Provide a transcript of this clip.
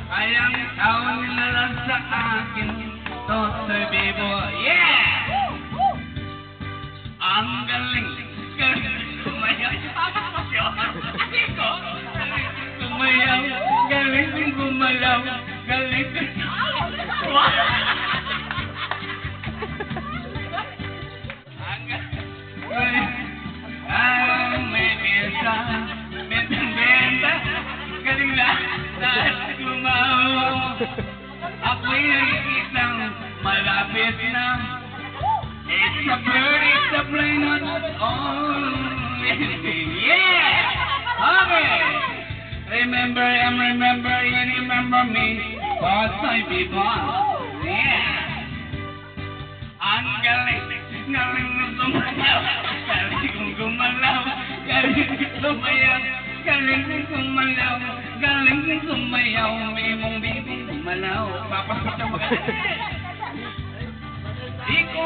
Ayang taon nila sa akin, Totoy Bibo, yeah! Ang galing, sumayaw, sumayaw, galing gumalaw, galing ang may benta, benta, galing na, lahat gumawa. Ako'y nakikitang malapit na. It's a bird, it's a plane, not only. Yeah! Okay! Remember, you remember me. Totoy Bibo. Yeah! Ang galing, galing na sumayaw. Galing kong gumalaw. Galing kong sumayaw. Galing kong gumalaw. Galing kong sumayaw. May mong bibong gumalaw. Papasok na mo. Di ko